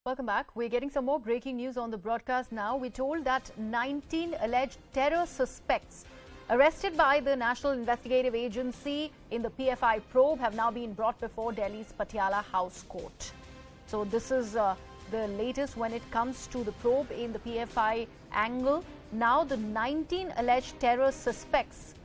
Welcome back. We're getting some more breaking news on the broadcast now. We're told that 19 alleged terror suspects arrested by the National Investigative Agency in the PFI probe have now been brought before Delhi's Patiala House Court. So this is the latest when it comes to the probe in the PFI angle. Now the 19 alleged terror suspects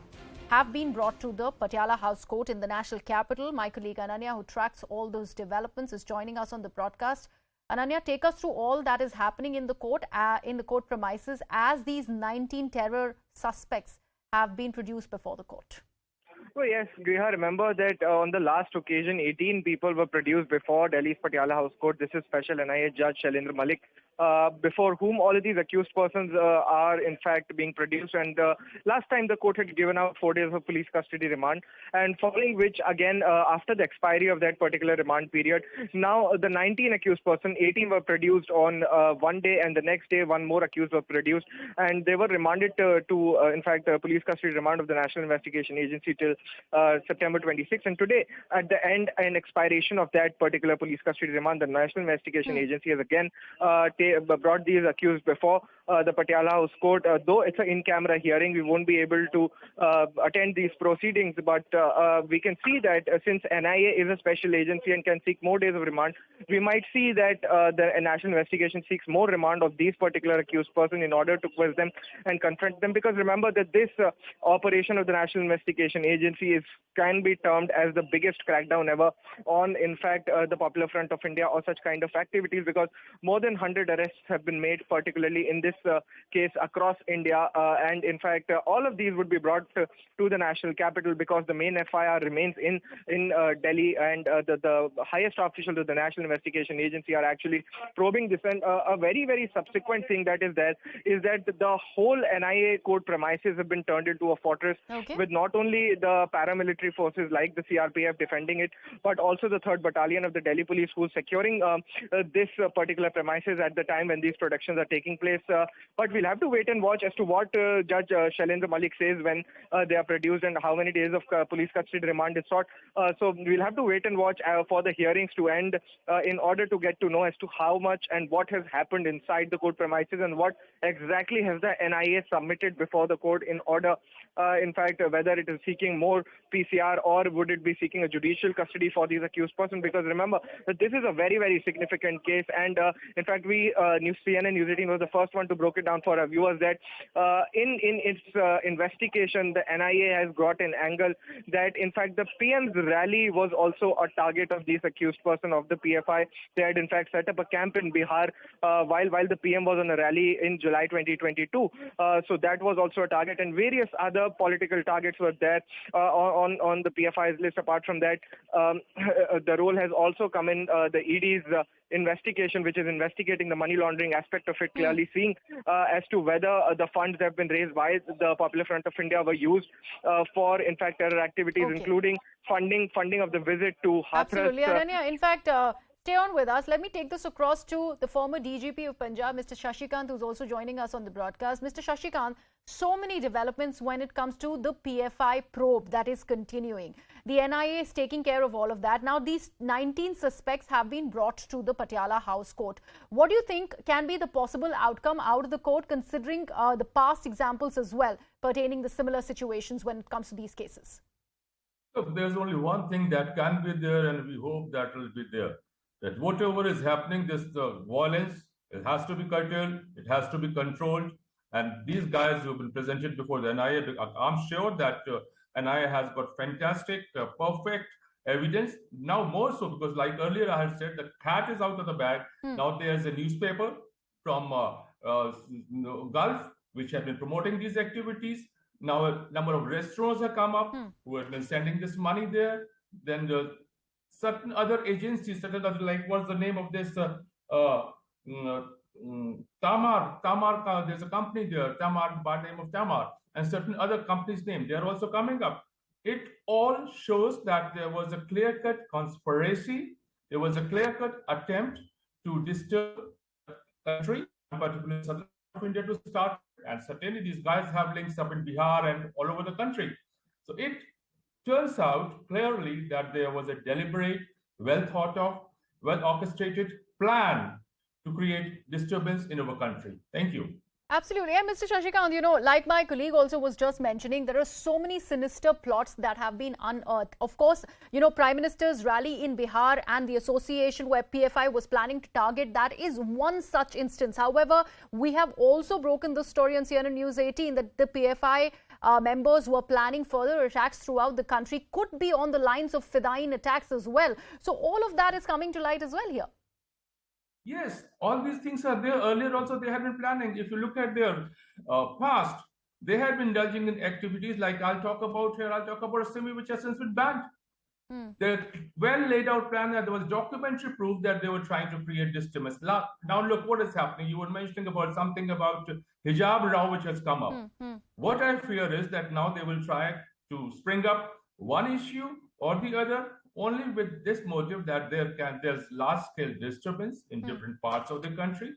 have been brought to the Patiala House Court in the national capital. My colleague Ananya, who tracks all those developments, is joining us on the broadcast. Ananya, take us through all that is happening in the court premises as these 19 terror suspects have been produced before the court. Oh yes, Griha, remember that on the last occasion, 18 people were produced before Delhi's Patiala House Court. This is Special NIA Judge Shailendra Malik, before whom all of these accused persons are in fact being produced. And last time the court had given out 4 days of police custody remand, and following which again after the expiry of that particular remand period, now the 19 accused persons, 18 were produced on one day, and the next day one more accused were produced, and they were remanded to in fact police custody remand of the National Investigation Agency till September 26th. And today, at the end and expiration of that particular police custody remand, the National Investigation Agency has again brought these accused before the Patiala House Court. Though it's an in-camera hearing, we won't be able to attend these proceedings, but we can see that since NIA is a special agency and can seek more days of remand, we might see that the National Investigation seeks more remand of these particular accused persons in order to quiz them and confront them. Because remember that this operation of the National Investigation Agency can be termed as the biggest crackdown ever on, in fact, the Popular Front of India or such kind of activities, because more than 100 arrests have been made, particularly in this case across India. And in fact, all of these would be brought to the national capital because the main FIR remains in Delhi, and the highest officials of the National Investigation Agency are actually probing this. And a very, very subsequent thing that is there is that the whole NIA court premises have been turned into a fortress, with not only the paramilitary forces like the CRPF defending it, but also the 3rd Battalion of the Delhi Police, who's securing this particular premises at the time when these productions are taking place. But we'll have to wait and watch as to what Judge Shailendra Malik says when they are produced and how many days of police custody remand is sought. So we'll have to wait and watch for the hearings to end in order to get to know as to how much and what has happened inside the court premises and what exactly has the NIA submitted before the court in order, in fact, whether it is seeking more PCR or would it be seeking a judicial custody for these accused persons. Because remember that this is a very, very significant case, and in fact CNN News18 was the first one to break it down for our viewers that in its investigation, the NIA has got an angle that in fact the PM's rally was also a target of these accused persons of the PFI. They had in fact set up a camp in Bihar while the PM was on a rally in July 2022. So that was also a target, and various other political targets were there on the PFI's list. Apart from that, the role has also come in the ED's investigation, which is investigating the money laundering aspect of it, clearly seeing as to whether the funds that have been raised by the Popular Front of India were used for, in fact, terror activities, including funding of the visit to Hathras. Absolutely, Ananya. In fact, stay on with us. Let me take this across to the former DGP of Punjab, Mr. Shashikant, who's also joining us on the broadcast. Mr. Shashikant, so many developments when it comes to the PFI probe that is continuing. The NIA is taking care of all of that. Now, these 19 suspects have been brought to the Patiala House Court. What do you think can be the possible outcome out of the court, considering the past examples as well pertaining to similar situations when it comes to these cases? Look, there's only one thing that can be there, and we hope that will be there. That whatever is happening, this violence, it has to be curtailed, it has to be controlled. And these guys who have been presented before the NIA, I'm sure that NIA has got fantastic, perfect evidence. Now more so, because like earlier I had said, the cat is out of the bag. Now there's a newspaper from Gulf, which have been promoting these activities. Now a number of restaurants have come up who have been sending this money there. Then the certain other agencies, certain other, like what's the name of this? Tamar, there's a company there, Tamar, by the name of Tamar, and certain other companies' name, they're also coming up. It all shows that there was a clear-cut conspiracy, there was a clear-cut attempt to disturb the country, particularly southern India to start, and certainly these guys have links up in Bihar and all over the country. So it turns out clearly that there was a deliberate, well thought of, well orchestrated plan to create disturbance in our country. Thank you. Absolutely. And Mr. Shashikant, like my colleague also was just mentioning, there are so many sinister plots that have been unearthed. Of course, Prime Minister's rally in Bihar and the association where PFI was planning to target, that is one such instance. However, we have also broken the story on CNN News 18 that the PFI members who are planning further attacks throughout the country could be on the lines of Fedayeen attacks as well. So all of that is coming to light as well here. Yes, all these things are there. Earlier also they have been planning. If you look at their past, they had been indulging in activities like I'll talk about a semi which has since been banned. The well laid out plan, that there was documentary proof that they were trying to create disturbance. Now look what is happening. You were mentioning about something about hijab row which has come up. What I fear is that now they will try to spring up one issue or the other, only with this motive that there's large-scale disturbance in different parts of the country.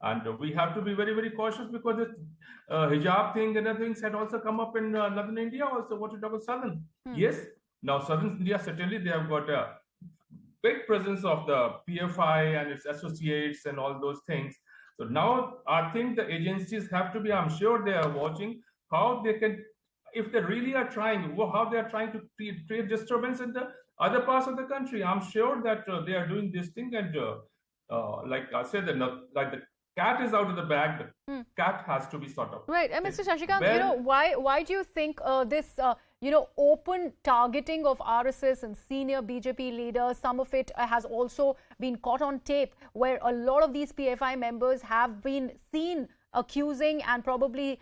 And we have to be very, very cautious because the hijab thing and other things had also come up in northern India also. What you talk about southern? Yes, now southern India, certainly they have got a big presence of the PFI and its associates and all those things. So now I think the agencies have to be, I'm sure they are watching how they can, if they really are trying, how they are trying to create disturbance in the other parts of the country. I'm sure that they are doing this thing, and like I said, like the cat is out of the bag, the cat has to be sort of. Right. And Mr. Shashikant, why do you think this open targeting of RSS and senior BJP leaders, some of it has also been caught on tape, where a lot of these PFI members have been seen accusing and probably,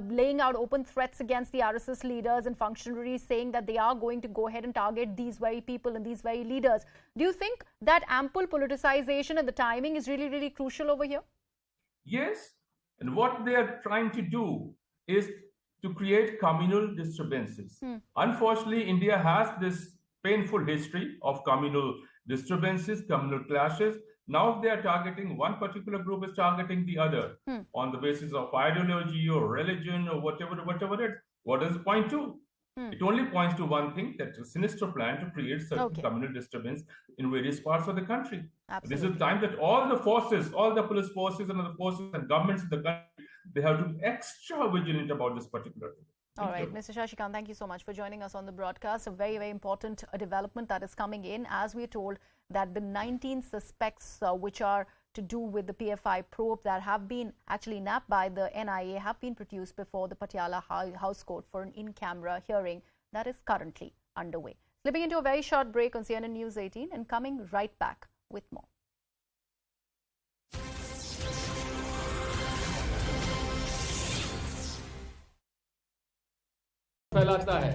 laying out open threats against the RSS leaders and functionaries, saying that they are going to go ahead and target these very people and these very leaders. Do you think that ample politicization and the timing is really, really crucial over here? Yes. And what they are trying to do is to create communal disturbances. Unfortunately, India has this painful history of communal disturbances, communal clashes. Now they are targeting one particular group is targeting the other on the basis of ideology or religion or whatever it is. What does it point to? It only points to one thing, that a sinister plan to create certain communal disturbance in various parts of the country. This is the time that all the forces, all the police forces and other forces and governments in the country, they have to be extra vigilant about this particular thing. All right, Mr. Shashikant, thank you so much for joining us on the broadcast. A very, very important development that is coming in, as we are told that the 19 suspects which are to do with the PFI probe that have been actually nabbed by the NIA have been produced before the Patiala House Court for an in-camera hearing that is currently underway. Slipping into a very short break on CNN News 18 and coming right back with more. फैलाता है।